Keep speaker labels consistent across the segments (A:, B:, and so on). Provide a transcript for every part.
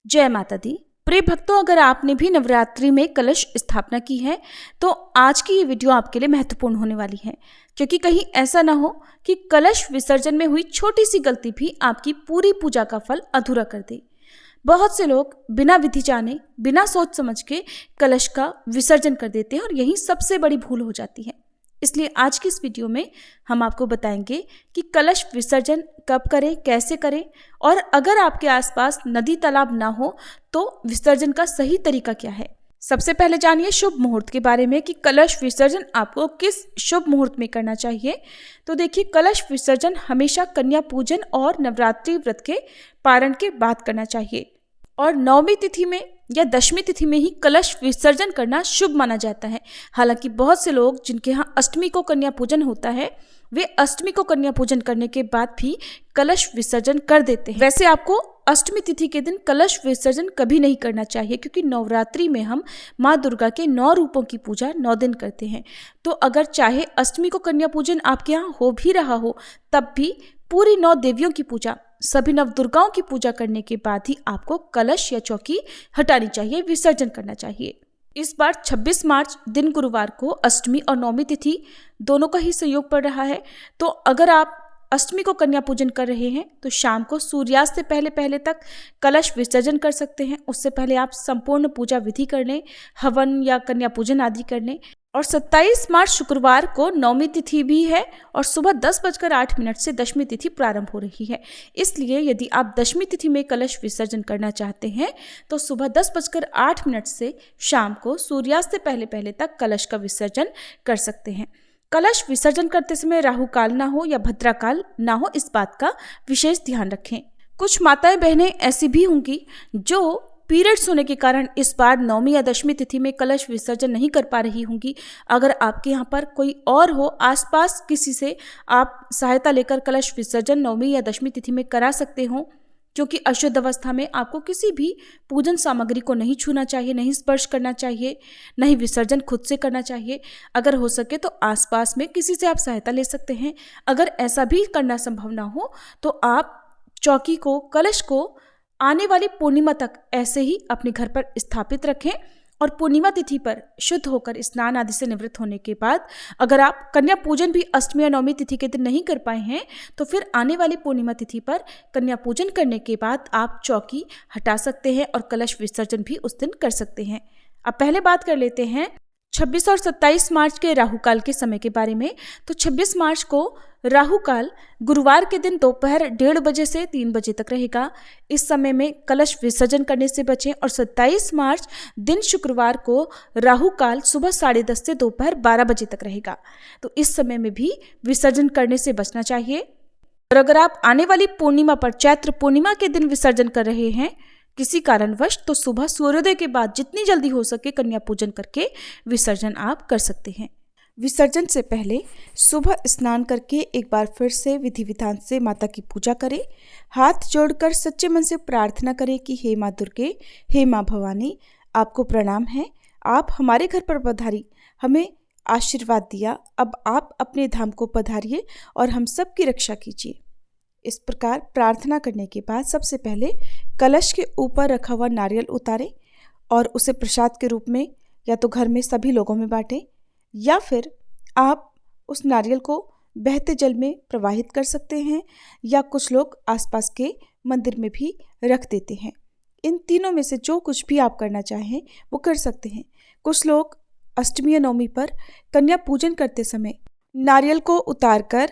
A: जय माता दी। प्रिय भक्तों, अगर आपने भी नवरात्रि में कलश स्थापना की है तो आज की ये वीडियो आपके लिए महत्वपूर्ण होने वाली है, क्योंकि कहीं ऐसा ना हो कि कलश विसर्जन में हुई छोटी सी गलती भी आपकी पूरी पूजा का फल अधूरा कर दे। बहुत से लोग बिना विधि जाने, बिना सोच समझ के कलश का विसर्जन कर देते हैं और यही सबसे बड़ी भूल हो जाती है। इसलिए आज की इस वीडियो में हम आपको बताएंगे कि कलश विसर्जन कब करें, कैसे करें, और अगर आपके आसपास नदी तालाब ना हो तो विसर्जन का सही तरीका क्या है। सबसे पहले जानिए शुभ मुहूर्त के बारे में कि कलश विसर्जन आपको किस शुभ मुहूर्त में करना चाहिए। तो देखिए, कलश विसर्जन हमेशा कन्या पूजन और नवरात्रि व्रत के पारण के बाद करना चाहिए और नवमी तिथि में या दशमी तिथि में ही कलश विसर्जन करना शुभ माना जाता है। हालांकि बहुत से लोग जिनके यहाँ अष्टमी को कन्या पूजन होता है, वे अष्टमी को कन्या पूजन करने के बाद भी कलश विसर्जन कर देते हैं। वैसे आपको अष्टमी तिथि के दिन कलश विसर्जन कभी नहीं करना चाहिए, क्योंकि नवरात्रि में हम माँ दुर्गा के 9 रूपों की पूजा 9 दिन करते हैं। तो अगर चाहे अष्टमी को कन्या पूजन आपके यहाँ हो भी रहा हो, तब भी पूरी 9 देवियों की पूजा, सभी नव दुर्गाओं की पूजा करने के बाद ही आपको कलश या चौकी हटानी चाहिए, विसर्जन करना चाहिए। इस बार 26 मार्च दिन गुरुवार को अष्टमी और नवमी तिथि दोनों का ही संयोग पड़ रहा है। तो अगर आप अष्टमी को कन्या पूजन कर रहे हैं तो शाम को सूर्यास्त से पहले तक कलश विसर्जन कर सकते हैं। उससे पहले आप संपूर्ण पूजा विधि कर लें, हवन या कन्या पूजन आदि कर लें। और 27 मार्च शुक्रवार को नवमी तिथि भी है और सुबह 10:08 से दशमी तिथि प्रारंभ हो रही है। इसलिए यदि आप दशमी तिथि में कलश विसर्जन करना चाहते हैं तो सुबह 10:08 से शाम को सूर्यास्त से पहले तक कलश का विसर्जन कर सकते हैं। कलश विसर्जन करते समय राहु काल ना हो या भद्रा काल ना हो, इस बात का विशेष ध्यान रखें। कुछ माताएं बहनें ऐसी भी होंगी जो पीरियड्स होने के कारण इस बार नवमी या दशमी तिथि में कलश विसर्जन नहीं कर पा रही होंगी। अगर आपके यहाँ पर कोई और हो, आसपास किसी से आप सहायता लेकर कलश विसर्जन नवमी या दशमी तिथि में करा सकते हो, क्योंकि अशुद्ध अवस्था में आपको किसी भी पूजन सामग्री को नहीं छूना चाहिए, नहीं स्पर्श करना चाहिए, नहीं विसर्जन खुद से करना चाहिए। अगर हो सके तो आसपास में किसी से आप सहायता ले सकते हैं। अगर ऐसा भी करना संभव ना हो तो आप चौकी को, कलश को आने वाली पूर्णिमा तक ऐसे ही अपने घर पर स्थापित रखें और पूर्णिमा तिथि पर शुद्ध होकर स्नान आदि से निवृत्त होने के बाद अगर आप कन्या पूजन भी अष्टमी और नवमी तिथि के दिन नहीं कर पाए हैं तो फिर आने वाली पूर्णिमा तिथि पर कन्या पूजन करने के बाद आप चौकी हटा सकते हैं और कलश विसर्जन भी उस दिन कर सकते हैं। अब पहले बात कर लेते हैं 26 और 27 मार्च के राहु काल के समय के बारे में। तो 26 मार्च को राहु काल गुरुवार के दिन दोपहर 1:30 बजे से 3 बजे तक रहेगा। इस समय में कलश विसर्जन करने से बचें। और 27 मार्च दिन शुक्रवार को राहु काल सुबह 10:30 से दोपहर 12 बजे तक रहेगा। तो इस समय में भी विसर्जन करने से बचना चाहिए। और अगर आप आने वाली पूर्णिमा पर, चैत्र पूर्णिमा के दिन विसर्जन कर रहे हैं किसी कारणवश, तो सुबह सूर्योदय के बाद जितनी जल्दी हो सके कन्या पूजन करके विसर्जन आप कर सकते हैं। विसर्जन से पहले सुबह स्नान करके एक बार फिर से विधि विधान से माता की पूजा करें। हाथ जोड़कर सच्चे मन से प्रार्थना करें कि हे माँ दुर्गे, हे माँ भवानी, आपको प्रणाम है। आप हमारे घर पर पधारी, हमें आशीर्वाद दिया, अब आप अपने धाम को पधारिए और हम सब की रक्षा कीजिए। इस प्रकार प्रार्थना करने के बाद सबसे पहले कलश के ऊपर रखा हुआ नारियल उतारें और उसे प्रसाद के रूप में या तो घर में सभी लोगों में बांटें, या फिर आप उस नारियल को बहते जल में प्रवाहित कर सकते हैं, या कुछ लोग आसपास के मंदिर में भी रख देते हैं। इन तीनों में से जो कुछ भी आप करना चाहें वो कर सकते हैं। कुछ लोग अष्टमी या नवमी पर कन्या पूजन करते समय नारियल को उतारकर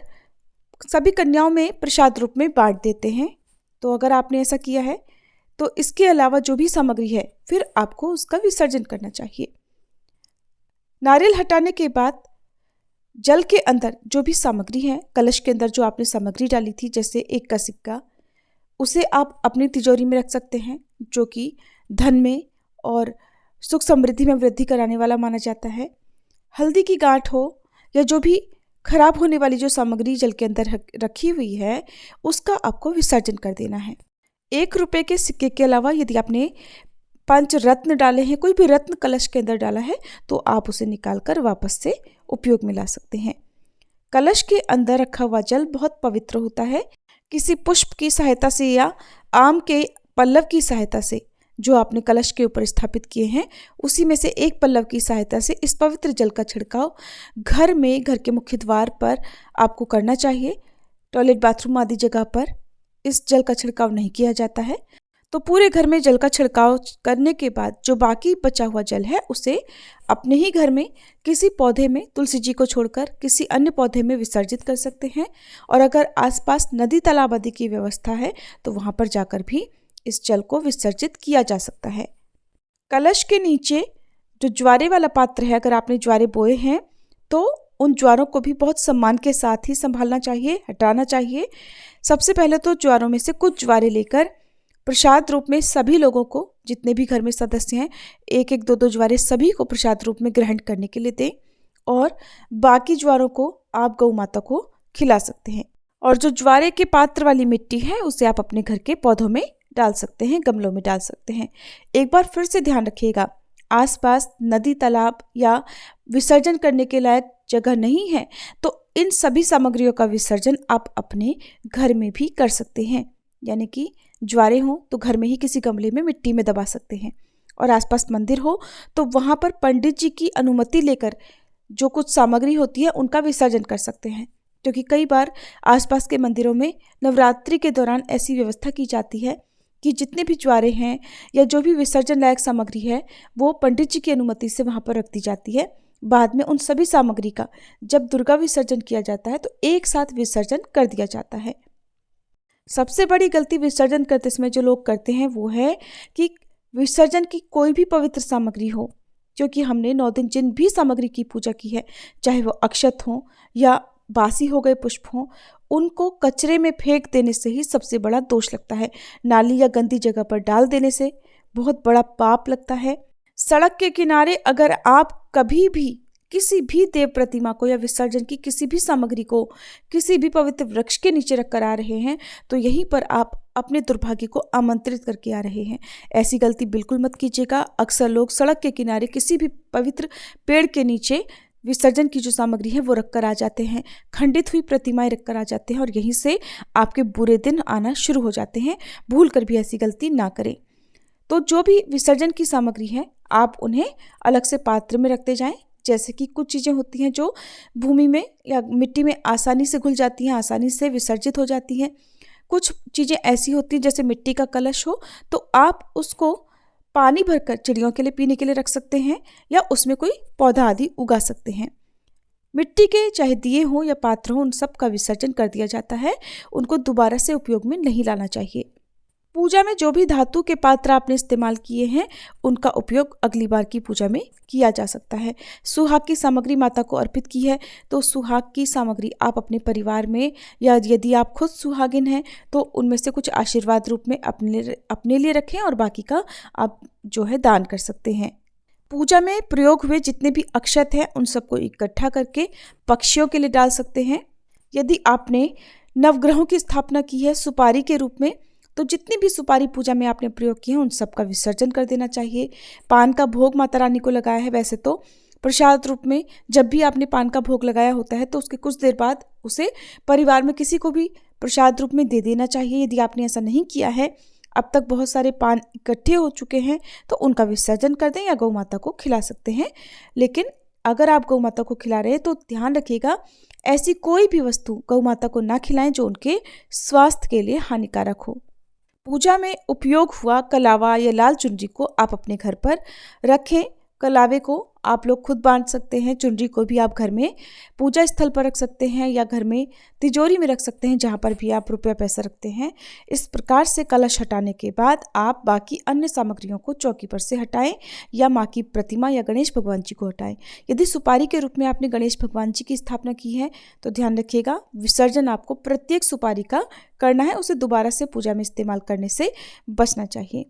A: सभी कन्याओं में प्रसाद रूप में बांट देते हैं। तो अगर आपने ऐसा किया है तो इसके अलावा जो भी सामग्री है फिर आपको उसका विसर्जन करना चाहिए। नारियल हटाने के बाद जल के अंदर जो भी सामग्री है, कलश के अंदर जो आपने सामग्री डाली थी, जैसे 1 का सिक्का, उसे आप अपनी तिजोरी में रख सकते हैं, जो कि धन में और सुख समृद्धि में वृद्धि कराने वाला माना जाता है। हल्दी की गांठ हो या जो भी खराब होने वाली जो सामग्री जल के अंदर रखी हुई है, उसका आपको विसर्जन कर देना है। 1 रुपये के सिक्के के अलावा यदि आपने 5 रत्न डाले हैं, कोई भी रत्न कलश के अंदर डाला है, तो आप उसे निकालकर वापस से उपयोग में ला सकते हैं। कलश के अंदर रखा हुआ जल बहुत पवित्र होता है। किसी पुष्प की सहायता से या आम के पल्लव की सहायता से जो आपने कलश के ऊपर स्थापित किए हैं, उसी में से एक पल्लव की सहायता से इस पवित्र जल का छिड़काव घर में, घर के मुख्य द्वार पर आपको करना चाहिए। टॉयलेट, बाथरूम आदि जगह पर इस जल का छिड़काव नहीं किया जाता है। तो पूरे घर में जल का छिड़काव करने के बाद जो बाकी बचा हुआ जल है उसे अपने ही घर में किसी पौधे में, तुलसी जी को छोड़कर किसी अन्य पौधे में विसर्जित कर सकते हैं। और अगर आसपास नदी, तालाब आदि की व्यवस्था है तो वहाँ पर जाकर भी इस जल को विसर्जित किया जा सकता है। कलश के नीचे जो ज्वारे वाला पात्र है, अगर आपने ज्वारे बोए हैं तो उन ज्वारों को भी बहुत सम्मान के साथ ही संभालना चाहिए, हटाना चाहिए। सबसे पहले तो ज्वारों में से कुछ ज्वारे लेकर प्रसाद रूप में सभी लोगों को, जितने भी घर में सदस्य हैं, एक एक दो दो ज्वारे सभी को प्रसाद रूप में ग्रहण करने के लिए दें। और बाकी ज्वारों को आप गौ माता को खिला सकते हैं। और जो ज्वारे के पात्र वाली मिट्टी है उसे आप अपने घर के पौधों में डाल सकते हैं, गमलों में डाल सकते हैं। एक बार फिर से ध्यान रखिएगा, आसपास नदी, तालाब या विसर्जन करने के लायक जगह नहीं है तो इन सभी सामग्रियों का विसर्जन आप अपने घर में भी कर सकते हैं। यानी कि ज्वारे हों तो घर में ही किसी गमले में मिट्टी में दबा सकते हैं, और आसपास मंदिर हो तो वहाँ पर पंडित जी की अनुमति लेकर जो कुछ सामग्री होती है उनका विसर्जन कर सकते हैं। क्योंकि कई बार आसपास के मंदिरों में नवरात्रि के दौरान ऐसी व्यवस्था की जाती है कि जितने भी ज्वारे हैं या जो भी विसर्जन लायक सामग्री है वो पंडित जी की अनुमति से वहाँ पर रख दी जाती है। बाद में उन सभी सामग्री का जब दुर्गा विसर्जन किया जाता है तो एक साथ विसर्जन कर दिया जाता है। सबसे बड़ी गलती विसर्जन करते समय जो लोग करते हैं वो है कि विसर्जन की कोई भी पवित्र सामग्री हो, क्योंकि हमने 9 दिन जिन भी सामग्री की पूजा की है, चाहे वो अक्षत हो या बासी हो गए पुष्प हों, उनको कचरे में फेंक देने से ही सबसे बड़ा दोष लगता है। नाली या गंदी जगह पर डाल देने से बहुत बड़ा पाप लगता है। सड़क के किनारे अगर आप कभी भी किसी भी देव प्रतिमा को या विसर्जन की किसी भी सामग्री को किसी भी पवित्र वृक्ष के नीचे रख कर आ रहे हैं तो यहीं पर आप अपने दुर्भाग्य को आमंत्रित करके आ रहे हैं। ऐसी गलती बिल्कुल मत कीजिएगा। अक्सर लोग सड़क के किनारे किसी भी पवित्र पेड़ के नीचे विसर्जन की जो सामग्री है वो रख कर आ जाते हैं, खंडित हुई प्रतिमाएं रख कर आ जाते हैं, और यहीं से आपके बुरे दिन आना शुरू हो जाते हैं। भूल कर भी ऐसी गलती ना करें। तो जो भी विसर्जन की सामग्री है आप उन्हें अलग से पात्र में रखते जाएं। जैसे कि कुछ चीज़ें होती हैं जो भूमि में या मिट्टी में आसानी से घुल जाती हैं, आसानी से विसर्जित हो जाती हैं। कुछ चीज़ें ऐसी होती हैं जैसे मिट्टी का कलश हो तो आप उसको पानी भरकर चिड़ियों के लिए पीने के लिए रख सकते हैं या उसमें कोई पौधा आदि उगा सकते हैं। मिट्टी के चाहे दिए हों या पात्र हों, उन सब का विसर्जन कर दिया जाता है। उनको दोबारा से उपयोग में नहीं लाना चाहिए। पूजा में जो भी धातु के पात्र आपने इस्तेमाल किए हैं उनका उपयोग अगली बार की पूजा में किया जा सकता है। सुहाग की सामग्री माता को अर्पित की है तो सुहाग की सामग्री आप अपने परिवार में या यदि आप खुद सुहागिन हैं तो उनमें से कुछ आशीर्वाद रूप में अपने लिए रखें और बाकी का आप जो है दान कर सकते हैं। पूजा में प्रयोग हुए जितने भी अक्षत हैं उन सबको इकट्ठा करके पक्षियों के लिए डाल सकते हैं। यदि आपने नवग्रहों की स्थापना की है सुपारी के रूप में तो जितनी भी सुपारी पूजा में आपने प्रयोग की है उन सब का विसर्जन कर देना चाहिए। पान का भोग माता रानी को लगाया है, वैसे तो प्रसाद रूप में जब भी आपने पान का भोग लगाया होता है तो उसके कुछ देर बाद उसे परिवार में किसी को भी प्रसाद रूप में दे देना चाहिए। यदि आपने ऐसा नहीं किया है, अब तक बहुत सारे पान इकट्ठे हो चुके हैं तो उनका विसर्जन कर दें या गौ माता को खिला सकते हैं। लेकिन अगर आप गौ माता को खिला रहे हैं तो ध्यान रखिएगा ऐसी कोई भी वस्तु गौ माता को ना खिलाएं जो उनके स्वास्थ्य के लिए हानिकारक हो। पूजा में उपयोग हुआ कलावा या लाल चुनरी को आप अपने घर पर रखें। कलावे को आप लोग खुद बांध सकते हैं, चुनरी को भी आप घर में पूजा स्थल पर रख सकते हैं या घर में तिजोरी में रख सकते हैं, जहाँ पर भी आप रुपया पैसा रखते हैं। इस प्रकार से कलश हटाने के बाद आप बाकी अन्य सामग्रियों को चौकी पर से हटाएं या माँ की प्रतिमा या गणेश भगवान जी को हटाएं। यदि सुपारी के रूप में आपने गणेश भगवान जी की स्थापना की है तो ध्यान रखिएगा विसर्जन आपको प्रत्येक सुपारी का करना है, उसे दोबारा से पूजा में इस्तेमाल करने से बचना चाहिए।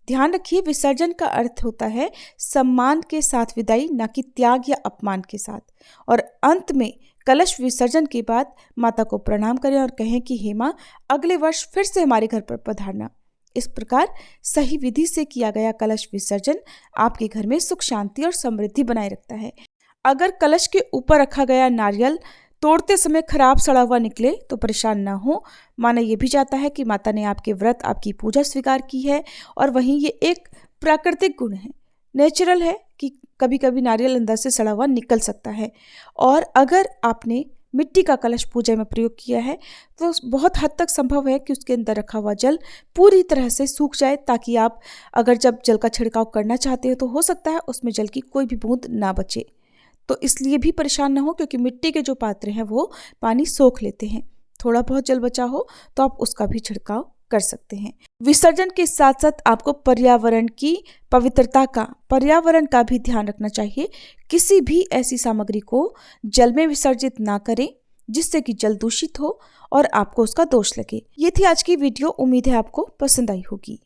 A: ध्यान रखिए विसर्जन का अर्थ होता है सम्मान के साथ विदाई, ना कि त्याग या अपमान के साथ। और अंत में कलश विसर्जन के बाद माता को प्रणाम करें और कहें कि हे माँ अगले वर्ष फिर से हमारे घर पर पधारना। इस प्रकार सही विधि से किया गया कलश विसर्जन आपके घर में सुख शांति और समृद्धि बनाए रखता है। अगर कलश के ऊपर रखा गया नारियल तोड़ते समय खराब सड़ा हुआ निकले तो परेशान ना हो। माना ये भी जाता है कि माता ने आपके व्रत, आपकी पूजा स्वीकार की है। और वहीं ये एक प्राकृतिक गुण है, नेचुरल है कि कभी कभी नारियल अंदर से सड़ा हुआ निकल सकता है। और अगर आपने मिट्टी का कलश पूजा में प्रयोग किया है तो बहुत हद तक संभव है कि उसके अंदर रखा हुआ जल पूरी तरह से सूख जाए, ताकि आप अगर जब जल का छिड़काव करना चाहते हो तो हो सकता है उसमें जल की कोई भी बूंद ना बचे। तो इसलिए भी परेशान ना हो, क्योंकि मिट्टी के जो पात्र हैं वो पानी सोख लेते हैं। थोड़ा बहुत जल बचा हो तो आप उसका भी छिड़काव कर सकते हैं। विसर्जन के साथ साथ आपको पर्यावरण की पवित्रता का, पर्यावरण का भी ध्यान रखना चाहिए। किसी भी ऐसी सामग्री को जल में विसर्जित ना करें जिससे कि जल दूषित हो और आपको उसका दोष लगे। ये थी आज की वीडियो। उम्मीद है आपको पसंद आई होगी।